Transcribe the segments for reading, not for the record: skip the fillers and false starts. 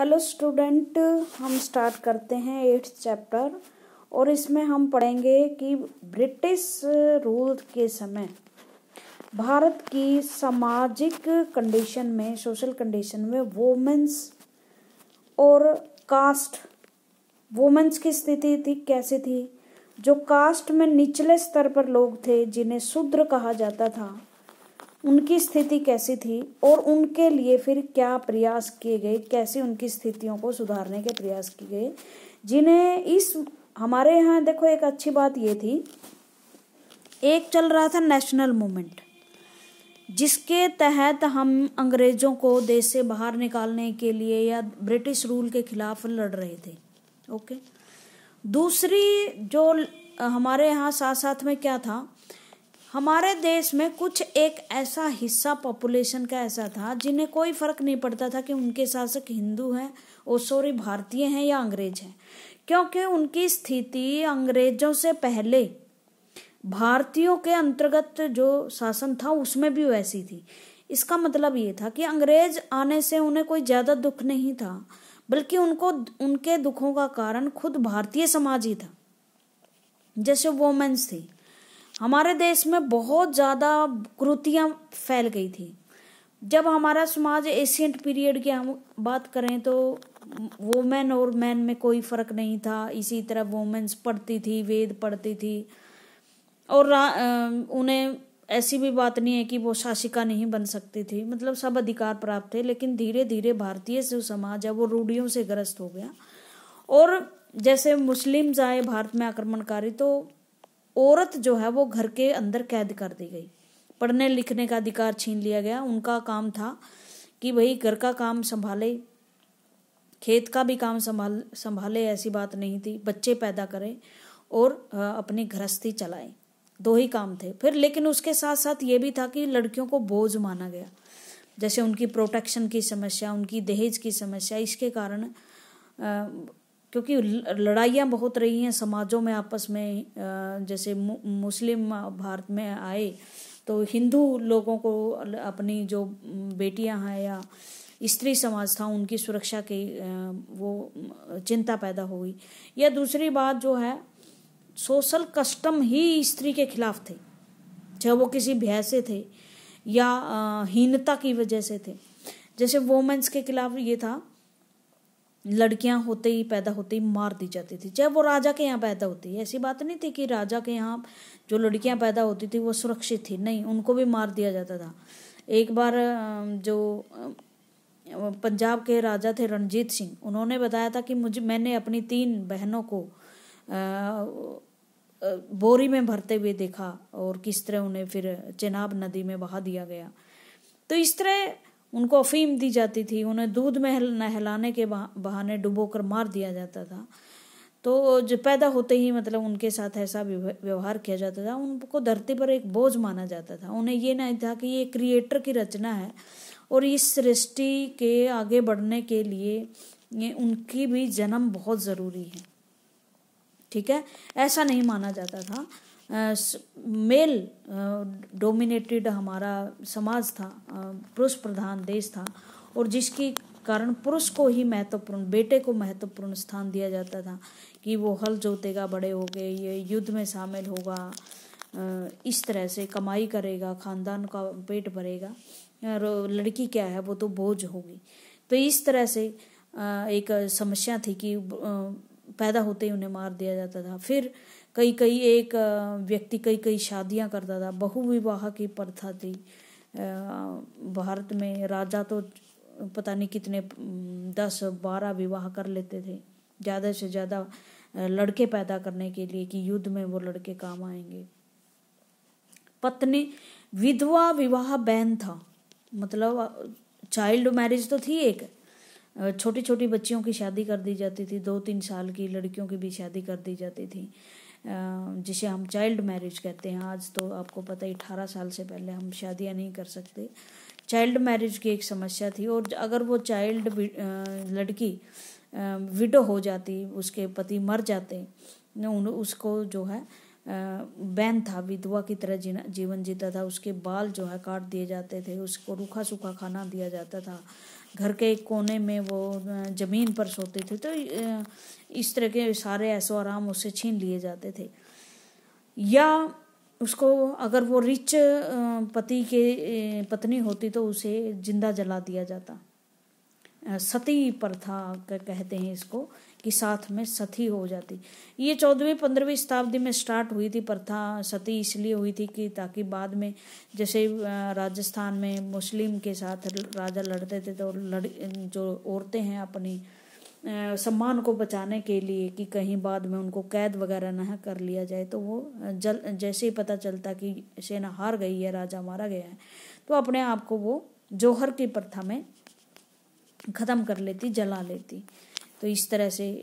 Hello student, हम start करते हैं 8th चैप्टर। और इसमें हम पढ़ेंगे कि ब्रिटिश रूल के समय भारत की सामाजिक कंडीशन में, सोशल कंडीशन में वुमेन्स और कास्ट, वुमेन्स की स्थिति थी कैसे थी। जो कास्ट में निचले स्तर पर लोग थे जिन्हें शूद्र कहा जाता था, उनकी स्थिति कैसी थी और उनके लिए फिर क्या प्रयास किए गए, कैसे उनकी स्थितियों को सुधारने के प्रयास किए गए। जिन्हें इस हमारे यहाँ देखो, एक अच्छी बात ये थी, एक चल रहा था नेशनल मूवमेंट, जिसके तहत हम अंग्रेजों को देश से बाहर निकालने के लिए या ब्रिटिश रूल के खिलाफ लड़ रहे थे। ओके, दूसरी जो हमारे यहाँ साथ साथ में क्या था, हमारे देश में कुछ एक ऐसा हिस्सा पॉपुलेशन का ऐसा था जिन्हें कोई फर्क नहीं पड़ता था कि उनके शासक हिंदू हैं, भारतीय हैं या अंग्रेज हैं, क्योंकि उनकी स्थिति अंग्रेजों से पहले भारतीयों के अंतर्गत जो शासन था उसमें भी वैसी थी। इसका मतलब ये था कि अंग्रेज आने से उन्हें कोई ज्यादा दुख नहीं था, बल्कि उनको उनके दुखों का कारण खुद भारतीय समाज ही था। जैसे वुमेन्स थी, हमारे देश में बहुत ज़्यादा कुरीतियाँ फैल गई थी। जब हमारा समाज एशियंट पीरियड की हम बात करें तो वुमेन और मैन में कोई फ़र्क नहीं था। इसी तरह वुमेन्स पढ़ती थी, वेद पढ़ती थी, और उन्हें ऐसी भी बात नहीं है कि वो शासिका नहीं बन सकती थी, मतलब सब अधिकार प्राप्त थे। लेकिन धीरे धीरे भारतीय जो समाज है वो रूढ़ियों से ग्रस्त हो गया। और जैसे मुस्लिम्स आए भारत में आक्रमणकारी, तो औरत जो है वो घर के अंदर कैद कर दी गई, पढ़ने लिखने का अधिकार छीन लिया गया। उनका काम था कि भाई घर का काम संभाले, खेत का भी काम संभाले, ऐसी बात नहीं थी, बच्चे पैदा करें और अपनी गृहस्थी चलाएं, दो ही काम थे। फिर लेकिन उसके साथ साथ ये भी था कि लड़कियों को बोझ माना गया, जैसे उनकी प्रोटेक्शन की समस्या, उनकी दहेज की समस्या। इसके कारण क्योंकि लड़ाइयाँ बहुत रही हैं समाजों में आपस में, जैसे मुस्लिम भारत में आए तो हिंदू लोगों को अपनी जो बेटियां हैं या स्त्री समाज था उनकी सुरक्षा की वो चिंता पैदा हुई। या दूसरी बात जो है, सोशल कस्टम ही स्त्री के खिलाफ थे, चाहे वो किसी भय से थे या हीनता की वजह से थे। जैसे वुमेन्स के खिलाफ ये था, लड़कियां होते ही पैदा होते ही मार दी जाती थी, चाहे वो राजा के यहाँ पैदा होती है। ऐसी बात नहीं थी कि राजा के यहाँ जो लड़कियां पैदा होती थी वो सुरक्षित थी, नहीं, उनको भी मार दिया जाता था। एक बार जो पंजाब के राजा थे रणजीत सिंह, उन्होंने बताया था कि मैंने अपनी 3 बहनों को बोरी में भरते हुए देखा और किस तरह उन्हें फिर चेनाब नदी में बहा दिया गया। तो इस तरह उनको अफीम दी जाती थी, उन्हें दूध में नहलाने के बहाने डुबोकर मार दिया जाता था। तो जो पैदा होते ही मतलब उनके साथ ऐसा व्यवहार किया जाता था, उनको धरती पर एक बोझ माना जाता था। उन्हें ये नहीं था कि ये क्रिएटर की रचना है और इस सृष्टि के आगे बढ़ने के लिए ये उनकी भी जन्म बहुत ज़रूरी है, ठीक है, ऐसा नहीं माना जाता था। मेल डोमिनेटेड हमारा समाज था, पुरुष प्रधान देश था, और जिसके कारण पुरुष को ही महत्वपूर्ण, बेटे को महत्वपूर्ण स्थान दिया जाता था कि वो हल जोतेगा, बड़े हो गए, ये युद्ध में शामिल होगा, इस तरह से कमाई करेगा, खानदान का पेट भरेगा, और लड़की क्या है, वो तो बोझ होगी। तो इस तरह से एक समस्या थी कि पैदा होते ही उन्हें मार दिया जाता था। फिर एक व्यक्ति कई शादियां करता था, बहुविवाह की प्रथा थी भारत में। राजा तो पता नहीं कितने 10-12 विवाह कर लेते थे, ज़्यादा से ज़्यादा लड़के पैदा करने के लिए कि युद्ध में वो लड़के काम आएंगे। पत्नी विधवा विवाह बैन था, मतलब चाइल्ड मैरिज तो थी, एक छोटी छोटी बच्चियों की शादी कर दी जाती थी, 2-3 साल की लड़कियों की भी शादी कर दी जाती थी, जिसे हम चाइल्ड मैरिज कहते हैं। आज तो आपको पता ही 18 साल से पहले हम शादियां नहीं कर सकते। चाइल्ड मैरिज की एक समस्या थी, और अगर वो चाइल्ड लड़की विडो हो जाती, उसके पति मर जाते, उसको जो है बैन था, विधवा की तरह जीवन जीता था। उसके बाल जो है काट दिए जाते थे, उसको रूखा सूखा खाना दिया जाता था, घर के एक कोने में वो जमीन पर सोते थे। तो इस तरह के सारे ऐशो आराम उससे छीन लिए जाते थे। या उसको अगर वो रिच पति के पत्नी होती तो उसे जिंदा जला दिया जाता। सती प्रथा कहते हैं इसको, कि साथ में सती हो जाती। ये 14वीं-15वीं शताब्दी में स्टार्ट हुई थी प्रथा। सती इसलिए हुई थी कि ताकि बाद में जैसे राजस्थान में मुस्लिम के साथ राजा लड़ते थे तो जो औरतें हैं अपनी सम्मान को बचाने के लिए कि कहीं बाद में उनको कैद वगैरह न कर लिया जाए, तो वो जैसे ही पता चलता कि सेना हार गई है, राजा मारा गया है, तो अपने आप को वो जौहर की प्रथा में ख़त्म कर लेती, जला लेती। तो इस तरह से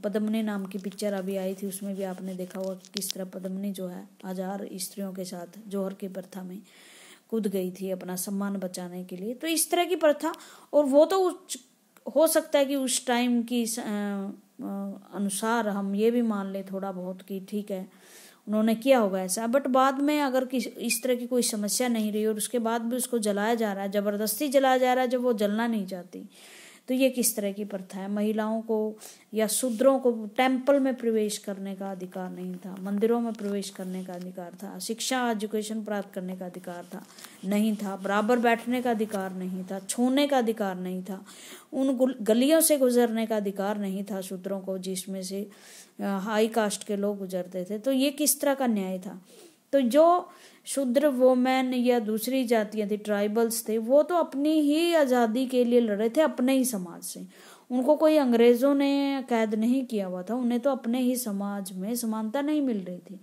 पद्मिनी नाम की पिक्चर अभी आई थी, उसमें भी आपने देखा होगा किस तरह पद्मिनी जो है 1000 स्त्रियों के साथ जौहर की प्रथा में कूद गई थी अपना सम्मान बचाने के लिए। तो इस तरह की प्रथा, और वो तो हो सकता है कि उस टाइम की अनुसार हम ये भी मान ले थोड़ा बहुत कि ठीक है उन्होंने किया होगा ऐसा, बट बाद में अगर इस तरह की कोई समस्या नहीं रही और उसके बाद भी उसको जलाया जा रहा है, ज़बरदस्ती जलाया जा रहा है जब वो जलना नहीं चाहती, तो ये किस तरह की प्रथा है। महिलाओं को या शूद्रों को टेम्पल में प्रवेश करने का अधिकार नहीं था, मंदिरों में प्रवेश करने का अधिकार था, शिक्षा एजुकेशन प्राप्त करने का अधिकार था नहीं था, बराबर बैठने का अधिकार नहीं था, छूने का अधिकार नहीं था, उन गलियों से गुजरने का अधिकार नहीं था शूद्रों को, जिसमें से हाई कास्ट के लोग गुजरते थे। तो ये किस तरह का न्याय था। तो जो शूद्र वोमेन या दूसरी जातियां थी, ट्राइबल्स थे, वो तो अपनी ही आज़ादी के लिए लड़े थे अपने ही समाज से। उनको कोई अंग्रेज़ों ने कैद नहीं किया हुआ था, उन्हें तो अपने ही समाज में समानता नहीं मिल रही थी।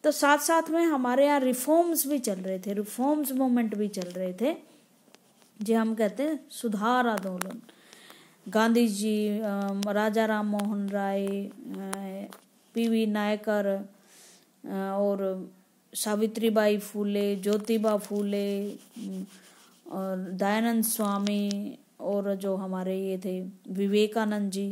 तो साथ साथ में हमारे यहाँ रिफॉर्म्स भी चल रहे थे, रिफॉर्म्स मूवमेंट भी चल रहे थे, जो हम कहते हैं सुधार आंदोलन। गांधी जी, राजा राम मोहन राय, पीवी नायकर और सावित्रीबाई फूले, ज्योतिबा फूले और दयानंद स्वामी और जो हमारे ये थे विवेकानंद जी,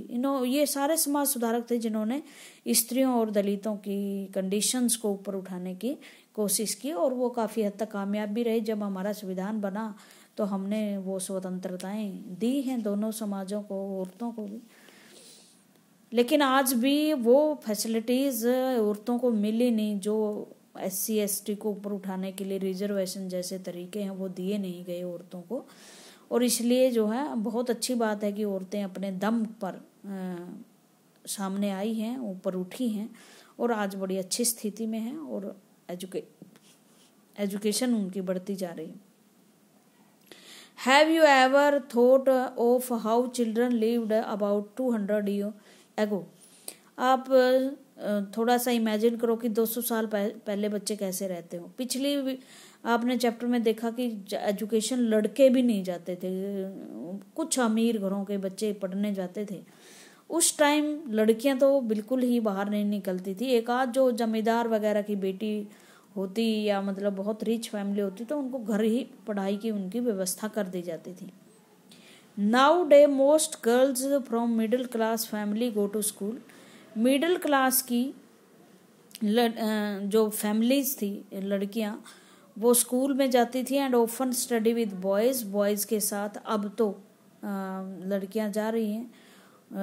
ये सारे समाज सुधारक थे जिन्होंने स्त्रियों और दलितों की कंडीशंस को ऊपर उठाने की कोशिश की, और वो काफ़ी हद तक कामयाब भी रहे। जब हमारा संविधान बना तो हमने वो स्वतंत्रताएं दी हैं दोनों समाजों को, औरतों को भी। लेकिन आज भी वो फैसिलिटीज़ औरतों को मिली नहीं, जो SC ST को ऊपर उठाने के लिए रिजर्वेशन जैसे तरीके हैं वो दिए नहीं गए औरतों को। और इसलिए जो है बहुत अच्छी बात है कि औरतें अपने दम पर सामने आई हैं, ऊपर उठी हैं और आज बड़ी अच्छी स्थिति में हैं, और एजुकेशन उनकी बढ़ती जा रही है। Have you ever thought of how children lived about 200 years ago? आप थोड़ा सा इमेजिन करो कि 200 साल पहले बच्चे कैसे रहते हो। पिछली आपने चैप्टर में देखा कि एजुकेशन लड़के भी नहीं जाते थे, कुछ अमीर घरों के बच्चे पढ़ने जाते थे। उस टाइम लड़कियां तो बिल्कुल ही बाहर नहीं निकलती थी। एक आध जो जमींदार वगैरह की बेटी होती या मतलब बहुत रिच फैमिली होती तो उनको घर ही पढ़ाई की उनकी व्यवस्था कर दी जाती थी। Now day most girls from middle class family go to school. Middle class की जो फैमिलीज थी लड़कियां, वो स्कूल में जाती थी and often study with boys. Boys के साथ अब तो लड़कियां जा रही हैं,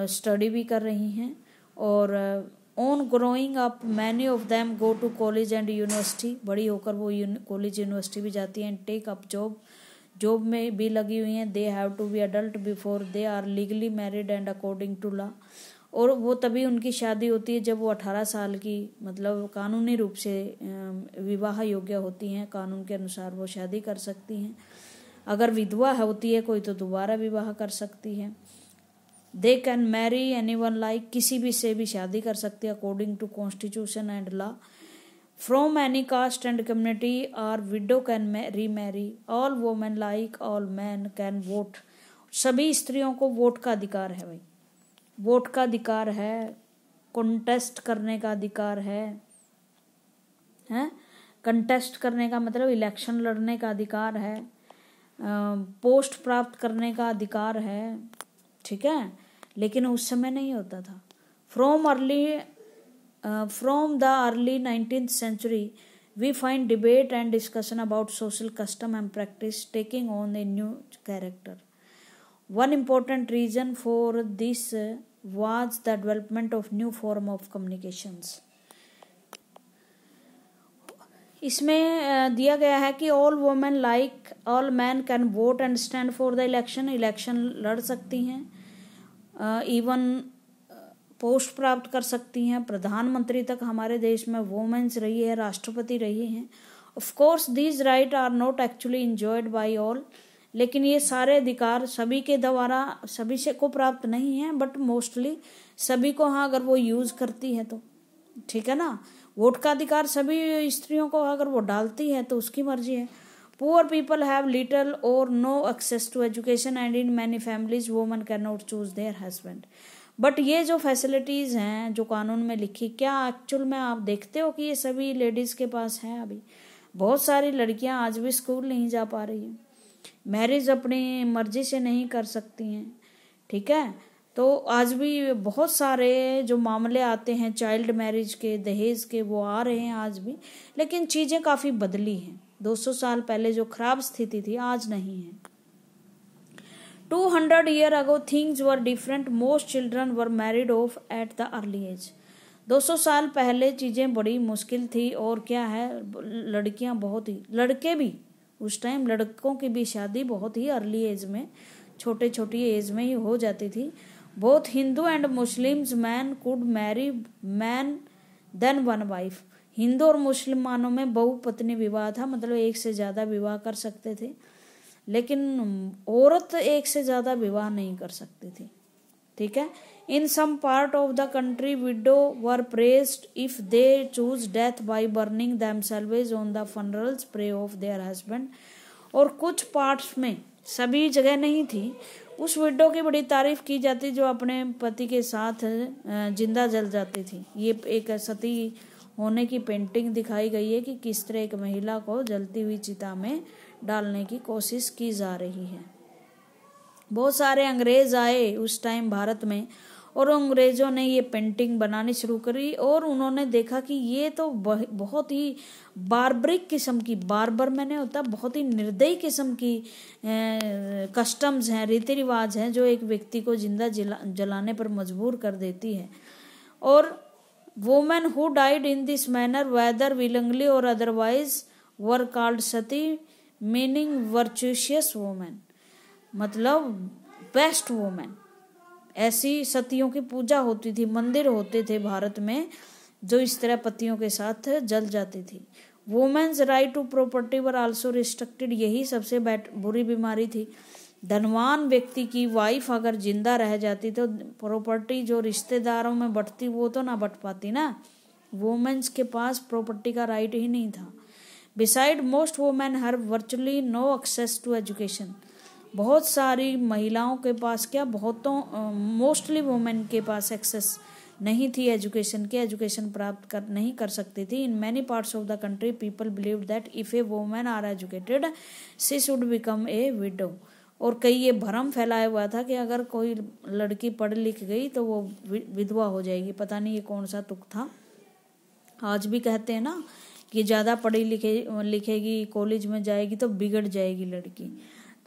स्टडी भी कर रही हैं। और on growing up many of them go to college and university. बड़ी होकर वो कॉलेज यूनिवर्सिटी भी जाती हैं। एंड टेक अप जॉब में भी लगी हुई हैं। They have to be adult before they are legally married and according to law. और वो तभी उनकी शादी होती है जब वो 18 साल की मतलब कानूनी रूप से विवाह योग्य होती हैं। कानून के अनुसार वो शादी कर सकती हैं। अगर विधवा होती है कोई तो दोबारा विवाह कर सकती है। They can marry anyone like, किसी भी से भी शादी कर सकती है according to constitution and law. From any caste and community are widow can remarry. All women like all man can vote. सभी स्त्रियों को वोट का अधिकार है भाई, वोट का अधिकार है, कंटेस्ट करने का अधिकार है, कंटेस्ट करने का मतलब इलेक्शन लड़ने का अधिकार है, पोस्ट प्राप्त करने का अधिकार है, ठीक है। लेकिन उस समय नहीं होता था। From the early 19th century we find debate and discussion about social custom and practice taking on a new character। One important reason for this was the development of new form of communications. इसमें दिया गया है कि all women like all man can vote and stand for the election, election लड़ सकती हैं, even post प्राप्त कर सकती हैं, प्रधानमंत्री तक हमारे देश में वुमेन्स रही है, राष्ट्रपति रही हैं. Of course these right are not actually enjoyed by all, लेकिन ये सारे अधिकार सभी के द्वारा सभी से को प्राप्त नहीं है, बट मोस्टली सभी को, हाँ अगर वो यूज करती है तो ठीक है ना. वोट का अधिकार सभी स्त्रियों को अगर वो डालती है तो उसकी मर्जी है. Poor people have little or no access to education and in many families women can not choose their husband. But ये जो फैसिलिटीज हैं जो कानून में लिखी, क्या एक्चुअल में आप देखते हो कि ये सभी लेडीज के पास हैं? अभी बहुत सारी लड़कियां आज भी स्कूल नहीं जा पा रही हैं, मैरिज अपनी मर्जी से नहीं कर सकती हैं, ठीक है. तो आज भी बहुत सारे जो मामले आते हैं चाइल्ड मैरिज के, दहेज के, वो आ रहे हैं आज भी. लेकिन चीज़ें काफ़ी बदली हैं. 200 साल पहले जो खराब स्थिति थी आज नहीं है. 200 years ago things were different. Most children were married off at the early age. 200 साल पहले चीज़ें बड़ी मुश्किल थी. और क्या है, लड़कियां बहुत ही, लड़के भी उस टाइम, लड़कों की भी शादी बहुत ही अर्ली एज में, छोटी एज में ही हो जाती थी. Both Hindu and Muslims man could marry man then one wife. Hindu और मुसलमानों में बहुपत्नी विवाह था, मतलब एक से ज़्यादा विवाह कर सकते थे, लेकिन औरत एक से ज़्यादा विवाह नहीं कर सकती थी, ठीक है. In some part of the country widow were pressed if they choose death by burning themselves on the funeral's pyre of their husband. और कुछ पार्ट्स में, सभी जगह नहीं थी, उस विडो की बड़ी तारीफ की जाती जो अपने पति के साथ जिंदा जल जाती थी. ये एक सती होने की पेंटिंग दिखाई गई है कि किस तरह एक महिला को जलती हुई चिता में डालने की कोशिश की जा रही है. बहुत सारे अंग्रेज आए उस टाइम भारत में, और अंग्रेजों ने ये पेंटिंग बनानी शुरू करी, और उन्होंने देखा कि ये तो बहुत ही बार्बरिक किस्म की, बार्बर मैंने होता बहुत ही निर्दयी किस्म की कस्टम्स हैं, रीति रिवाज हैं, जो एक व्यक्ति को जिंदा जलाने पर मजबूर कर देती है. और women who died in this manner whether willingly और otherwise were called sati, meaning virtuous women, मतलब बेस्ट वुमेन. ऐसी सतियों की पूजा होती थी, मंदिर होते थे भारत में जो इस तरह पतियों के साथ जल जाती थी. Women's right to property were also restricted. यही सबसे बुरी बीमारी थी. धनवान व्यक्ति की वाइफ अगर जिंदा रह जाती तो प्रॉपर्टी जो रिश्तेदारों में बंटती वो तो ना बंट पाती ना. वुमेन्स के पास प्रॉपर्टी का राइट ही नहीं था. Beside most women have virtually no access to education. बहुत सारी महिलाओं के पास, क्या बहुतों, मोस्टली वुमेन के पास एक्सेस नहीं थी एजुकेशन के, एजुकेशन प्राप्त नहीं कर सकती थी. In many parts of the country people believe that if a women are educated she should become a widow. और कई ये भ्रम फैलाया हुआ था कि अगर कोई लड़की पढ़ लिख गई तो वो विधवा हो जाएगी. पता नहीं ये कौन सा तुक था. आज भी कहते हैं ना कि ज़्यादा पढ़ी लिखेगी, कॉलेज में जाएगी तो बिगड़ जाएगी लड़की.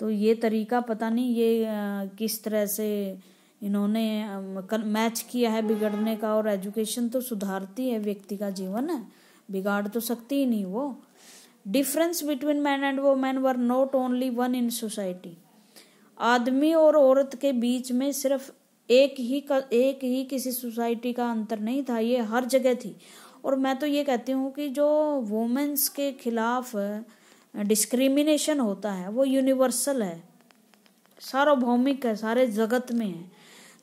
तो ये तरीका पता नहीं ये किस तरह से इन्होंने मैच किया है बिगड़ने का. और एजुकेशन तो सुधारती है व्यक्ति का जीवन, है बिगाड़ तो सकती ही नहीं वो. Difference between man and women were not only one in society. आदमी और औरत के बीच में सिर्फ एक ही किसी सोसाइटी का अंतर नहीं था, ये हर जगह थी. और मैं तो ये कहती हूँ कि जो वुमेन्स के खिलाफ डिस्क्रिमिनेशन होता है वो यूनिवर्सल है, सार्वभौमिक है, सारे जगत में है.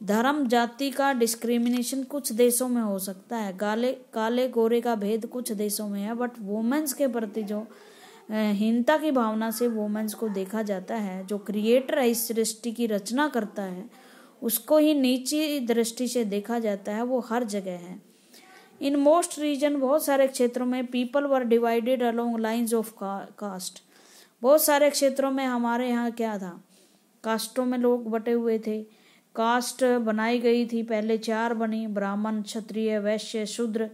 धर्म जाति का डिस्क्रिमिनेशन कुछ देशों में हो सकता है, काले गोरे का भेद कुछ देशों में है, बट वुमेन्स के प्रति जो हीनता की भावना से वुमेन्स को देखा जाता है, जो क्रिएटर है इस सृष्टि की रचना करता है उसको ही नीची दृष्टि से देखा जाता है, वो हर जगह है. इन मोस्ट रीजन, बहुत सारे क्षेत्रों में people were divided along lines of caste. बहुत सारे क्षेत्रों में हमारे यहाँ क्या था, कास्टों में लोग बटे हुए थे. कास्ट बनाई गई थी, पहले 4 बनी, ब्राह्मण, क्षत्रिय, वैश्य, शूद्र.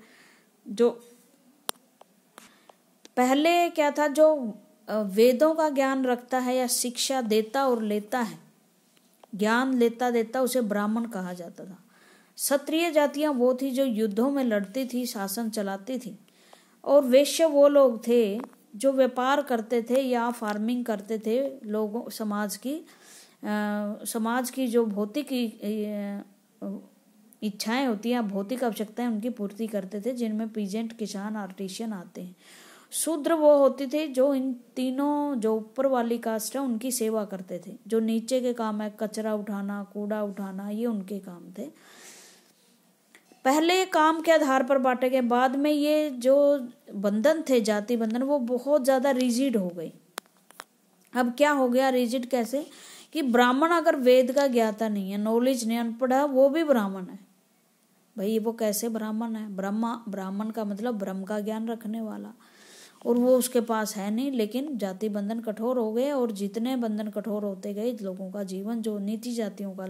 जो पहले क्या था, जो वेदों का ज्ञान रखता है या शिक्षा देता और लेता है ज्ञान लेता देता उसे ब्राह्मण कहा जाता था। क्षत्रिय जातियां वो थी जो युद्धों में लड़ती थी, शासन चलाती थी, और वैश्य वो लोग थे जो व्यापार करते थे या फार्मिंग करते थे, लोगों समाज की जो भौतिक इच्छाएं होती हैं, भौतिक आवश्यकताएं उनकी पूर्ति करते थे, जिनमें पीजेंट, किसान, आर्टिशियन आते हैं। शूद्र वो होते थे जो इन तीनों, जो ऊपर वाली कास्ट है उनकी सेवा करते थे। जो नीचे के काम है, कचरा उठाना, कूड़ा उठाना, ये उनके काम थे। पहले काम के आधार पर बांटे गए, बाद में ये जो बंधन थे, जाति बंधन, वो बहुत ज्यादा रिजिड हो गई। अब क्या हो गया रिजिड कैसे, कि ब्राह्मण अगर वेद का ज्ञाता नहीं है, नॉलेज नहीं, अनपढ़ है, वो भी ब्राह्मण है। भाई वो कैसे ब्राह्मण है? ब्राह्मण का मतलब ब्रह्म का ज्ञान रखने वाला, और वो उसके पास है नहीं। लेकिन जाति बंधन कठोर हो गए, और जितने बंधन कठोर होते गए, लोगों का जीवन, जो नीची जातियों का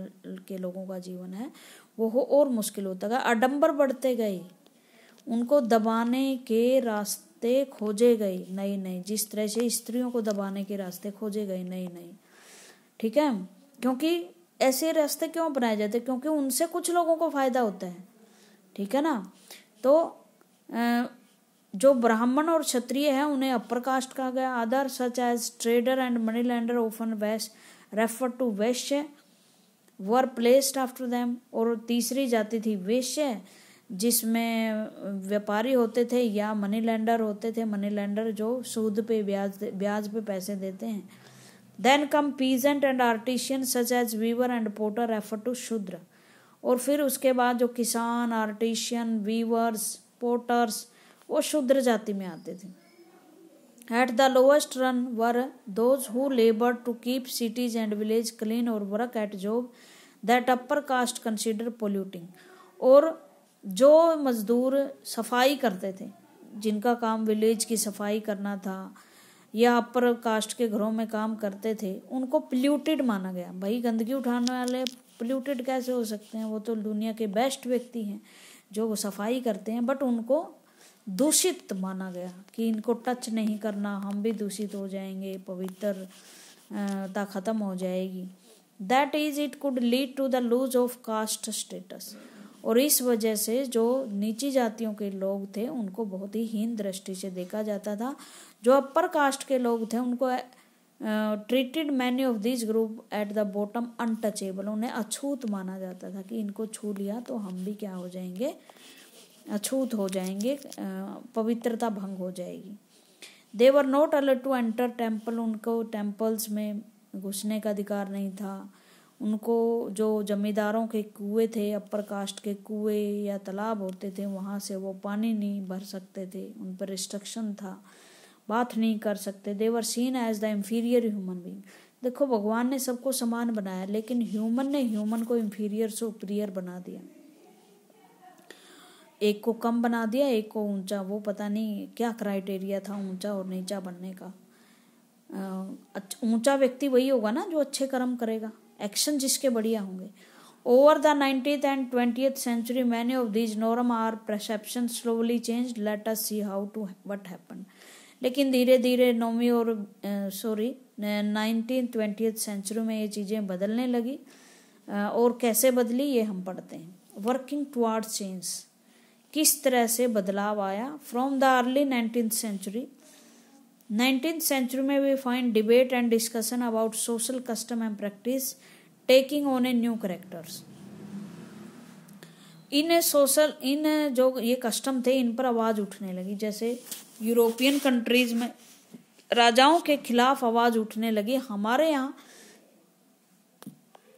के लोगों का जीवन है, वो और मुश्किल होता गया। आडंबर बढ़ते गए, उनको दबाने के रास्ते खोजे गए नए नए, जिस तरह से स्त्रियों को दबाने के रास्ते खोजे गए नए नए। ठीक है, क्योंकि ऐसे रास्ते क्यों बनाए जाते? क्योंकि उनसे कुछ लोगों को फायदा होता है। ठीक है ना? तो जो ब्राह्मण और क्षत्रिय है उन्हें अपर कास्ट कहा गया। Other such as trader and money lender often refer to Vaishya were placed after them. और तीसरी जाति थी वैश्य, जिसमें व्यापारी होते थे या मनी लैंडर होते थे। मनी लैंडर जो सूद पे ब्याज पे पैसे देते हैं। Then come peasant and artisan such as weaver and potter refer to Shudra. और फिर उसके बाद जो किसान, आर्टिशियन, वीवर्स, पोटर्स, वो शूद्र जाति में आते थे। At the lowest rung were those who labour to keep cities and village clean और work at job that upper caste consider polluting. और जो मजदूर सफाई करते थे, जिनका काम विलेज की सफाई करना था या अपर कास्ट के घरों में काम करते थे, उनको पोल्यूटेड माना गया। भाई गंदगी उठाने वाले पोल्यूटेड कैसे हो सकते हैं? वो तो दुनिया के बेस्ट व्यक्ति हैं जो सफाई करते हैं, बट उनको दूषित माना गया कि इनको टच नहीं करना, हम भी दूषित हो जाएंगे, पवित्रता खत्म हो जाएगी। That is it could lead to the lose of caste status. और इस वजह से जो नीची जातियों के लोग थे उनको बहुत ही हीन दृष्टि से देखा जाता था। जो अपर कास्ट के लोग थे उनको treated many of this group at the bottom untouchable. उन्हें अछूत माना जाता था कि इनको छू लिया तो हम भी क्या हो जाएंगे, अछूत हो जाएंगे, पवित्रता भंग हो जाएगी। They were not allowed to enter temple. उनको टेम्पल्स में घुसने का अधिकार नहीं था। उनको जो जमींदारों के कुएं थे, अपर कास्ट के कुएं या तालाब होते थे, वहाँ से वो पानी नहीं भर सकते थे, उन पर रिस्ट्रिक्शन था, बात नहीं कर सकते। They were seen as the inferior human being. देखो भगवान ने सबको समान बनाया, लेकिन ह्यूमन ने ह्यूमन को इंफीरियर सुपीरियर बना दिया। एक को कम बना दिया, एक को ऊंचा। वो पता नहीं क्या क्राइटेरिया था ऊंचा और नीचा बनने का। ऊंचा व्यक्ति वही होगा ना जो अच्छे कर्म करेगा, एक्शन जिसके बढ़िया होंगे। Over the 19th and 20th century many of these norms are perceptions slowly changed. Let us see how to what happened. लेकिन धीरे धीरे 19th 20th सेंचुरी में ये चीज़ें बदलने लगी। और कैसे बदली ये हम पढ़ते हैं। वर्किंग टुवार्ड्स चेंज, किस तरह से बदलाव आया। From the early 19th century में we find debate and discussion about social custom and practice taking on a new characters. इन जो ये कस्टम थे, इन पर आवाज उठने लगी। जैसे यूरोपियन कंट्रीज में राजाओं के खिलाफ आवाज उठने लगी, हमारे यहाँ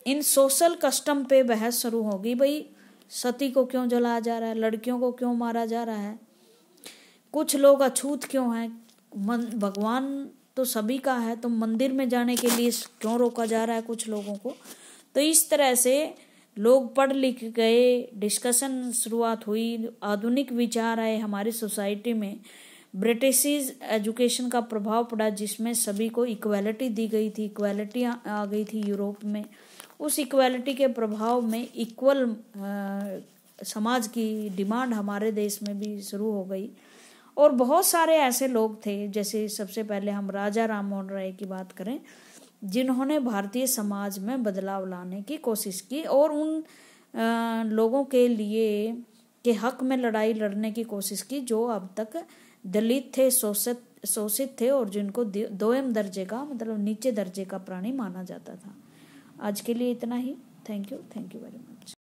इन सोशल कस्टम पे बहस शुरू होगी। भाई सती को क्यों जलाया जा रहा है, लड़कियों को क्यों मारा जा रहा है, कुछ लोग अछूत क्यों हैं, भगवान तो सभी का है तो मंदिर में जाने के लिए क्यों रोका जा रहा है कुछ लोगों को। तो इस तरह से लोग पढ़ लिख गए, डिस्कशन शुरुआत हुई, आधुनिक विचार आए हमारी सोसाइटी में। ब्रिटिश एजुकेशन का प्रभाव पड़ा, जिसमें सभी को इक्वालिटी दी गई थी, इक्वालिटी आ गई थी यूरोप में। उस इक्वालिटी के प्रभाव में इक्वल समाज की डिमांड हमारे देश में भी शुरू हो गई। और बहुत सारे ऐसे लोग थे, जैसे सबसे पहले हम राजा राम मोहन राय की बात करें, जिन्होंने भारतीय समाज में बदलाव लाने की कोशिश की और उन लोगों के लिए के हक में लड़ाई लड़ने की कोशिश की जो अब तक दलित थे, शोषित थे और जिनको दोयम दर्जे का मतलब नीचे दर्जे का प्राणी माना जाता था। आज के लिए इतना ही। Thank you very much.